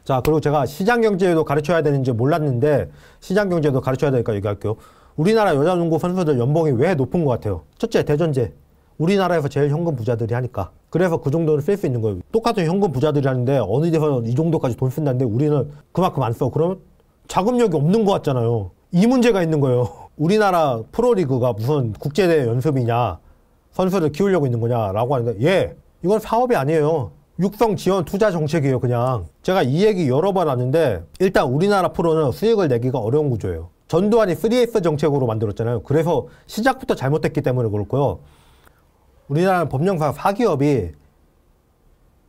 자, 그리고 제가 시장경제도 가르쳐야 되는지 몰랐는데 시장경제도 가르쳐야 되니까 얘기할게요. 우리나라 여자 농구 선수들 연봉이 왜 높은 것 같아요? 첫째, 대전제. 우리나라에서 제일 현금 부자들이 하니까. 그래서 그 정도는 쓸 수 있는 거예요. 똑같은 현금 부자들이 하는데 어느 데서 이 정도까지 돈 쓴다는데 우리는 그만큼 안 써. 그러면 자금력이 없는 것 같잖아요. 이 문제가 있는 거예요. 우리나라 프로리그가 무슨 국제대회 연습이냐, 선수를 키우려고 있는 거냐라고 하는데, 예, 이건 사업이 아니에요. 육성 지원 투자 정책이에요. 그냥 제가 이 얘기 여러 번 하는데, 일단 우리나라 프로는 수익을 내기가 어려운 구조예요. 전두환이 3S 정책으로 만들었잖아요. 그래서 시작부터 잘못됐기 때문에 그렇고요. 우리나라 법령상 사기업이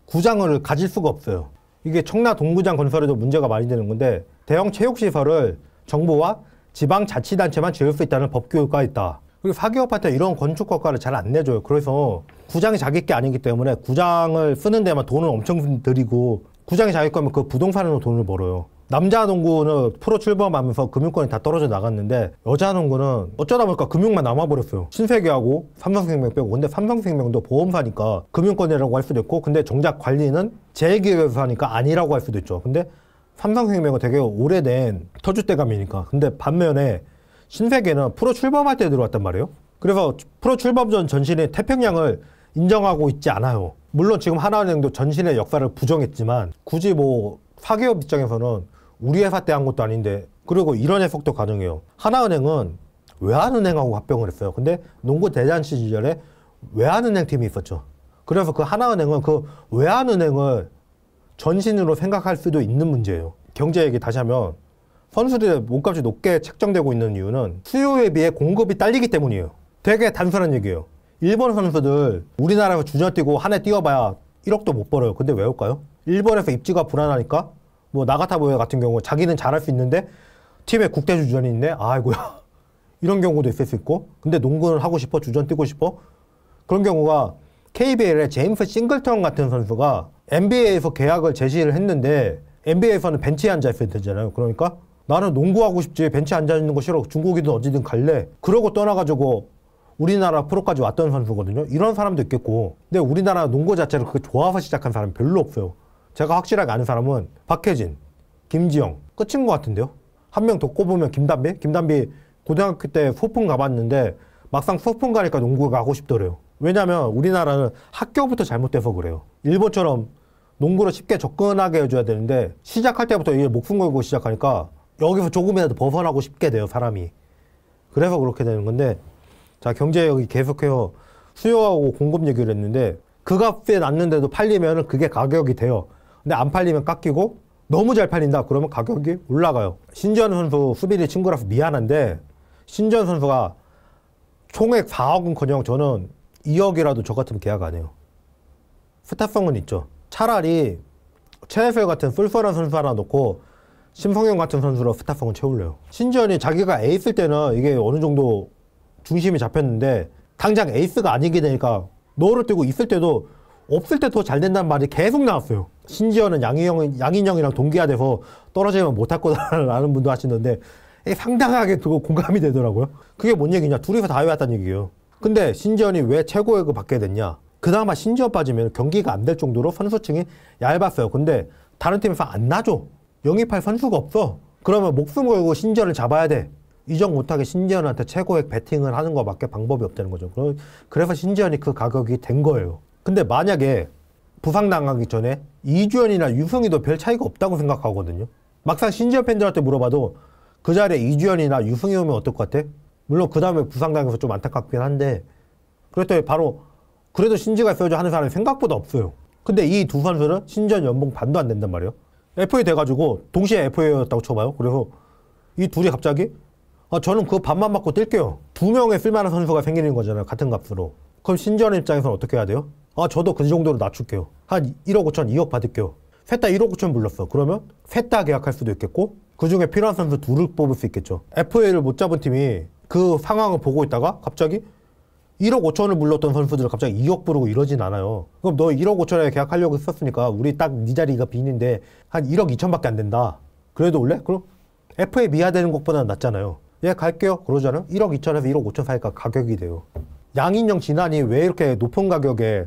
구장을 가질 수가 없어요. 이게 청라 동구장 건설에도 문제가 많이 되는 건데, 대형 체육시설을 정부와 지방자치단체만 지을 수 있다는 법규가 있다. 그리고 사기업한테 이런 건축 허가를 잘 안 내줘요. 그래서 구장이 자기 게 아니기 때문에 구장을 쓰는 데만 돈을 엄청 들이고, 구장이 자기 거면 그 부동산으로 돈을 벌어요. 남자 농구는 프로 출범하면서 금융권이 다 떨어져 나갔는데, 여자 농구는 어쩌다 보니까 금융만 남아버렸어요. 신세계하고 삼성생명 빼고. 근데 삼성생명도 보험사니까 금융권이라고 할 수도 있고, 근데 정작 관리는 제일기업에서 하니까 아니라고 할 수도 있죠. 근데 삼성생명은 되게 오래된 터줏대감이니까. 근데 반면에 신세계는 프로 출범할 때 들어왔단 말이에요. 그래서 프로 출범 전 전신의 태평양을 인정하고 있지 않아요. 물론 지금 하나은행도 전신의 역사를 부정했지만, 굳이 뭐 사기업 입장에서는 우리 회사 때 한 것도 아닌데. 그리고 이런 해석도 가능해요. 하나은행은 외환은행하고 합병을 했어요. 근데 농구 대잔치 시절에 외환은행 팀이 있었죠. 그래서 그 하나은행은 그 외환은행을 전신으로 생각할 수도 있는 문제예요. 경제 얘기 다시 하면, 선수들의 몸값이 높게 책정되고 있는 이유는 수요에 비해 공급이 딸리기 때문이에요. 되게 단순한 얘기예요. 일본 선수들 우리나라에서 주전 뛰고 한 해 뛰어봐야 1억도 못 벌어요. 근데 왜 올까요? 일본에서 입지가 불안하니까. 뭐 나가타보에 같은 경우 자기는 잘할 수 있는데 팀에 국대주 주전이 있네? 아이고야. 이런 경우도 있을 수 있고. 근데 농구는 하고 싶어? 주전 뛰고 싶어? 그런 경우가, KBL의 제임스 싱글턴 같은 선수가 NBA에서 계약을 제시를 했는데 NBA에서는 벤치에 앉아있어야 되잖아요. 그러니까 나는 농구하고 싶지 벤치에 앉아있는 거 싫어. 중국이든 어디든 갈래. 그러고 떠나가지고 우리나라 프로까지 왔던 선수거든요. 이런 사람도 있겠고. 근데 우리나라 농구 자체를 그렇게 좋아서 시작한 사람이 별로 없어요. 제가 확실하게 아는 사람은 박혜진, 김지영, 끝인 것 같은데요. 한 명 더 꼽으면 김단비? 김단비 고등학교 때 소풍 가봤는데 막상 소풍 가니까 농구가 하고 싶더래요. 왜냐면 우리나라는 학교부터 잘못돼서 그래요. 일본처럼 농구를 쉽게 접근하게 해줘야 되는데, 시작할 때부터 이게 목숨 걸고 시작하니까 여기서 조금이라도 벗어나고 싶게 돼요, 사람이. 그래서 그렇게 되는 건데, 자, 경제 여기 계속해요. 수요하고 공급 얘기를 했는데, 그 값에 났는데도 팔리면 그게 가격이 돼요. 근데 안 팔리면 깎이고, 너무 잘 팔린다 그러면 가격이 올라가요. 신지현 선수 수비리 친구라서 미안한데, 신지현 선수가 총액 4억은커녕 저는 2억이라도 저 같으면 계약 안 해요. 스타성은 있죠. 차라리 최혜슬 같은 쏠쏠한 선수 하나 놓고 심성현 같은 선수로 스타성은 채울래요. 신지현이 자기가 에이스일 때는 이게 어느 정도 중심이 잡혔는데, 당장 에이스가 아니게 되니까 너를 뛰고 있을 때도 없을 때 더 잘 된다는 말이 계속 나왔어요. 신지현은 양인영이랑 동기화 돼서 떨어지면 못할 거다라는 분도 하시는데, 상당하게 그거 공감이 되더라고요. 그게 뭔 얘기냐? 둘이서 다 해왔다는 얘기예요. 근데 신지현이 왜 최고액을 받게 됐냐? 그나마 신지현 빠지면 경기가 안 될 정도로 선수층이 얇았어요. 근데 다른 팀에서 안 나죠. 영입할 선수가 없어. 그러면 목숨 걸고 신지현을 잡아야 돼. 이적 못하게 신지현한테 최고액 배팅을 하는 거밖에 방법이 없다는 거죠. 그래서 신지현이 그 가격이 된 거예요. 근데 만약에 부상당하기 전에 이주연이나 유승희도 별 차이가 없다고 생각하거든요. 막상 신지현 팬들한테 물어봐도 그 자리에 이주연이나 유승희 오면 어떨 것 같아? 물론 그 다음에 부상당해서 좀 안타깝긴 한데, 그랬더니 바로 그래도 신지가 있어야지 하는 사람이 생각보다 없어요. 근데 이 두 선수는 신지현 연봉 반도 안 된단 말이에요. FA 돼가지고 동시에 FA였다고 쳐봐요. 그래서 이 둘이 갑자기 저는 그 반만 받고 뛸게요. 두 명의 쓸만한 선수가 생기는 거잖아요. 같은 값으로. 그럼 신지현 입장에서는 어떻게 해야 돼요? 저도 그 정도로 낮출게요. 한 1억 5천, 2억 받을게요. 셋 다 1억 5천 불렀어. 그러면 셋 다 계약할 수도 있겠고, 그 중에 필요한 선수 둘을 뽑을 수 있겠죠. FA를 못 잡은 팀이 그 상황을 보고 있다가 갑자기 1억 5천을 불렀던 선수들을 갑자기 2억 부르고 이러진 않아요. 그럼 너 1억 5천에 계약하려고 했었으니까 우리 딱 네 자리가 빈인데 한 1억 2천밖에 안 된다. 그래도 올래? 그럼 FA 미화되는 것보다는 낫잖아요. 예, 갈게요. 그러잖아요. 1억 2천에서 1억 5천 사이가 가격이 돼요. 양인영, 진한이 왜 이렇게 높은 가격에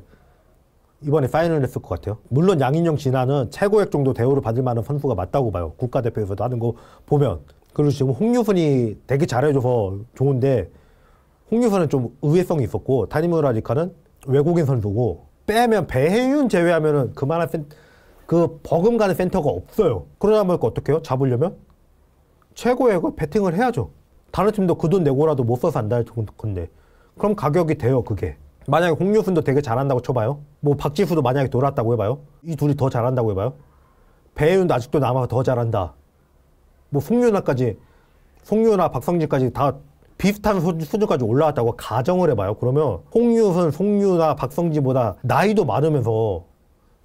이번에 사인을 했을 것 같아요. 물론 양인영 진화는 최고액 정도 대우를 받을 만한 선수가 맞다고 봐요. 국가대표에서도 하는 거 보면. 그리고 지금 홍유순이 되게 잘해줘서 좋은데 홍유순은 좀 의외성이 있었고 타니무라 리카는 외국인 선수고 빼면 배혜윤 제외하면은 그만한 그 버금가는 센터가 없어요. 그러다 보니까 어떻게 해요? 잡으려면 최고액을 베팅을 해야죠. 다른 팀도 그 돈 내고라도 못 써서 안 될 건데 그럼 가격이 돼요. 그게 만약에 홍유순도 되게 잘한다고 쳐봐요. 뭐 박지수도 만약에 돌았다고 해봐요. 이 둘이 더 잘한다고 해봐요. 배혜윤도 아직도 남아서 더 잘한다. 뭐 송유나 박성진까지 다 비슷한 수준까지 올라왔다고 가정을 해봐요. 그러면 홍유순, 송유나 박성진보다 나이도 많으면서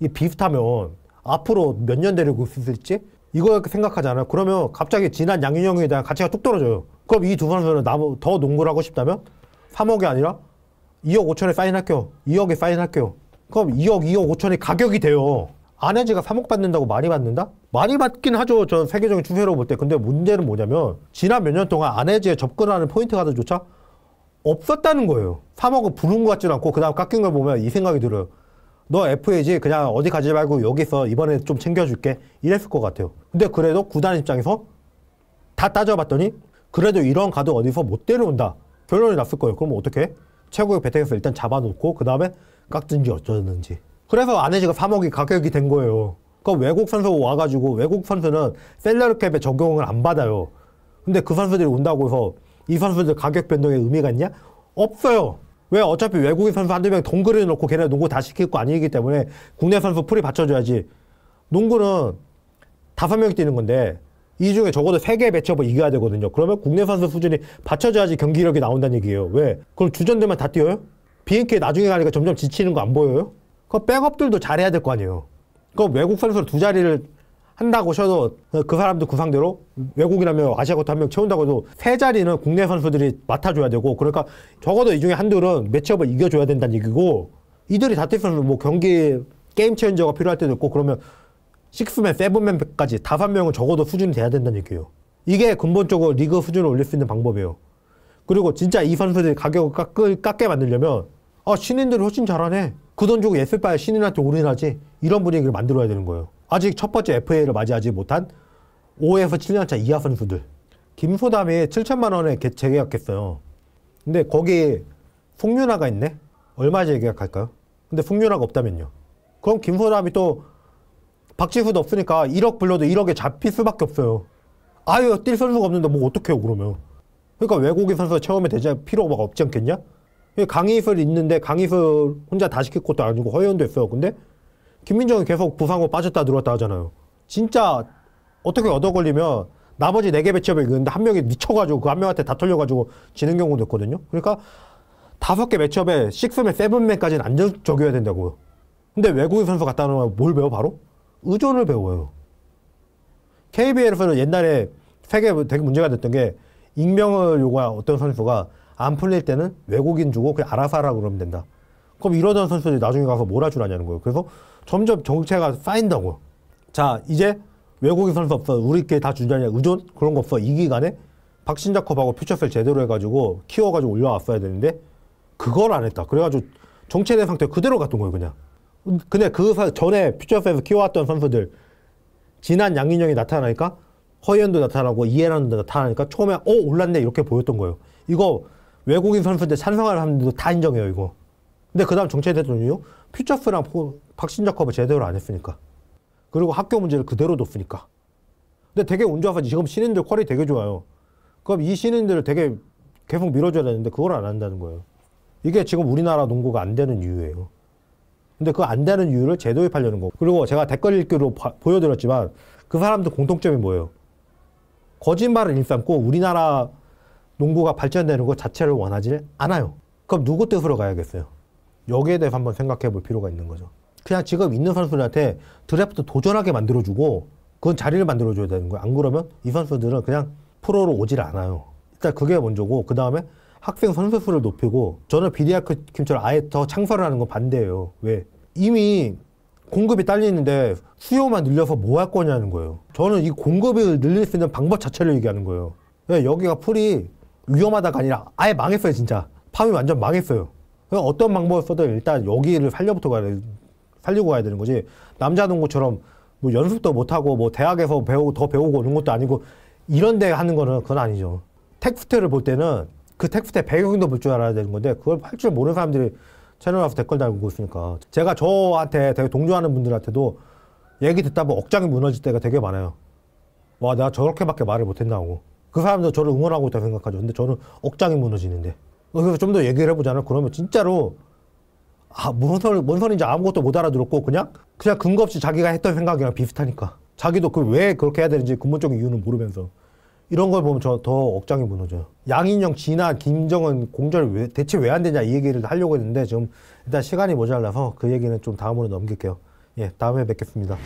이 비슷하면 앞으로 몇 년 데리고 있을지 이거 생각하잖아요. 그러면 갑자기 지난 양윤영에 대한 가치가 뚝 떨어져요. 그럼 이 두 선수는 더 농구를 하고 싶다면 3억이 아니라 2억 5천에 사인할게요. 2억에 사인할게요. 그럼 2억 5천이 가격이 돼요. 안혜지가 3억 받는다고 많이 받는다? 많이 받긴 하죠. 전 세계적인 추세로 볼 때. 근데 문제는 뭐냐면 지난 몇 년 동안 안혜지에 접근하는 포인트 가드조차 없었다는 거예요. 3억을 부른 것 같지도 않고 그 다음 깎인 걸 보면 이 생각이 들어요. 너 FA지 그냥 어디 가지 말고 여기서 이번에 좀 챙겨줄게 이랬을 것 같아요. 근데 그래도 구단 입장에서 다 따져봤더니 그래도 이런 가드 어디서 못 데려온다 결론이 났을 거예요. 그럼 어떻게 해? 최고의 배팅에서 일단 잡아놓고 그 다음에 깎든지 어쩌든지. 그래서 안혜지가 3억이 가격이 된 거예요. 그럼 외국 선수 와가지고 외국 선수는 셀러리 캡에 적용을 안 받아요. 근데 그 선수들이 온다고 해서 이 선수들 가격 변동에 의미가 있냐? 없어요. 왜? 어차피 외국인 선수 한두 명 동그려 놓고 걔네 농구 다 시킬 거 아니기 때문에 국내 선수 풀이 받쳐줘야지. 농구는 5명이 뛰는 건데 이 중에 적어도 3개의 매치업을 이겨야 되거든요. 그러면 국내 선수 수준이 받쳐줘야지 경기력이 나온다는 얘기예요. 왜? 그럼 주전들만 다 뛰어요? BNK 나중에 가니까 점점 지치는 거 안 보여요? 그럼 백업들도 잘해야 될 거 아니에요. 그럼 외국 선수를 2자리를 한다고 쳐도 그 사람들 구상대로 외국이라면 아시아컷 한 명 채운다고 해도 3자리는 국내 선수들이 맡아줘야 되고 그러니까 적어도 이 중에 한둘은 매치업을 이겨줘야 된다는 얘기고 이들이 다 뛰어서 뭐 경기 게임 체인저가 필요할 때도 있고 그러면 6맨, 7맨까지 5명은 적어도 수준이 돼야 된다는 얘기예요. 이게 근본적으로 리그 수준을 올릴 수 있는 방법이에요. 그리고 진짜 이 선수들이 가격을 깎게 만들려면 신인들이 훨씬 잘하네. 그 돈 주고 예술 바에 신인한테 올인하지. 이런 분위기를 만들어야 되는 거예요. 아직 첫 번째 FA를 맞이하지 못한 5에서 7년차 이하 선수들. 김소담이 7천만 원에 재계약했어요. 근데 거기 송윤아가 있네? 얼마 재계약할까요? 근데 송윤아가 없다면요. 그럼 김소담이 또 박지수도 없으니까 1억 불러도 1억에 잡힐 수밖에 없어요. 아유, 뛸 선수가 없는데 뭐 어떡해요, 그러면. 그러니까 외국인 선수가 처음에 대체 필요가 없지 않겠냐? 강희슬 있는데 강희슬 혼자 다 시킬 것도 아니고 허연도 했어요. 근데 김민정이 계속 부상으로 빠졌다 들어왔다 하잖아요. 진짜 어떻게 얻어 걸리면 나머지 4개 매치업을 이기는데 한 명이 미쳐가지고 그 한 명한테 다 털려가지고 지는 경우도 있거든요. 그러니까 5개 매치업에 6맨, 7맨까지는 안정적이어야 된다고요. 근데 외국인 선수 갖다 놓으면 뭘 배워 바로? 의존을 배워요. KBL에서는 옛날에 되게 문제가 됐던 게 익명을 요구한 어떤 선수가 안 풀릴 때는 외국인 주고 그냥 알아서 하라고 그러면 된다. 그럼 이러던 선수들이 나중에 가서 뭘 하주라냐는 거예요. 그래서 점점 정체가 쌓인다고. 자, 이제 외국인 선수 없어. 우리끼리 다 주자냐. 의존? 그런 거 없어. 이 기간에 박신자컵하고 퓨처셀 제대로 해가지고 키워가지고 올라왔어야 되는데 그걸 안 했다. 그래가지고 정체된 상태 그대로 갔던 거예요, 그냥. 근데 그 전에 퓨처셀에서 키워왔던 선수들 지난 양인영이 나타나니까 허연도 나타나고 이해란도 나타나니까 처음에 올랐네 이렇게 보였던 거예요. 이거 외국인 선수들 찬성하는 사람들도 다 인정해요, 이거. 근데 그 다음 정체됐던 이유? 퓨처스랑 박신자컵을 제대로 안 했으니까. 그리고 학교 문제를 그대로 뒀으니까. 근데 되게 운 좋아서 지금 신인들 퀄이 되게 좋아요. 그럼 이 신인들을 되게 계속 밀어줘야 되는데 그걸 안 한다는 거예요. 이게 지금 우리나라 농구가 안 되는 이유예요. 근데 그 안 되는 이유를 재도입하려는 거. 그리고 제가 댓글 읽기로 보여드렸지만 그 사람들 공통점이 뭐예요? 거짓말을 일삼고 우리나라 농구가 발전되는 것 자체를 원하지 않아요. 그럼 누구 뜻으로 가야겠어요? 여기에 대해서 한번 생각해 볼 필요가 있는 거죠. 그냥 지금 있는 선수들한테 드래프트 도전하게 만들어주고 그건 자리를 만들어줘야 되는 거예요. 안 그러면 이 선수들은 그냥 프로로 오질 않아요. 일단 그게 먼저고 그 다음에 학생 선수 수를 높이고 저는 비디아킴처럼 아예 더 창설을 하는 건 반대예요. 왜? 이미 공급이 딸리는데 수요만 늘려서 뭐 할 거냐는 거예요. 저는 이 공급을 늘릴 수 있는 방법 자체를 얘기하는 거예요. 여기가 풀이 위험하다가 아니라 아예 망했어요, 진짜. 팜이 완전 망했어요. 어떤 방법을 써도 일단 여기를 살려부터 가야 돼요. 살리고 가야 되는 거지. 남자 농구처럼 뭐 연습도 못하고 뭐 대학에서 더 배우고 오는 것도 아니고 이런 데 하는 거는 그건 아니죠. 텍스트를 볼 때는 그 텍스트의 배경도 볼 줄 알아야 되는 건데 그걸 할 줄 모르는 사람들이 채널 와서 댓글 달고 있으니까 제가 저한테 되게 동조하는 분들한테도 얘기 듣다 보면 억장이 무너질 때가 되게 많아요. 와, 내가 저렇게밖에 말을 못했나고. 그 사람도 저를 응원하고 있다고 생각하죠. 근데 저는 억장이 무너지는데. 그래서 좀 더 얘기를 해보자면 그러면 진짜로 뭔 소리인지 아무것도 못 알아들었고 그냥 근거 없이 자기가 했던 생각이랑 비슷하니까 자기도 왜 그렇게 해야 되는지 근본적인 이유는 모르면서 이런 걸 보면 저 더 억장이 무너져요. 양인영, 진한, 김정은 공절 대체 왜 안 되냐 이 얘기를 하려고 했는데 지금 일단 시간이 모자라서 그 얘기는 좀 다음으로 넘길게요. 예, 다음에 뵙겠습니다.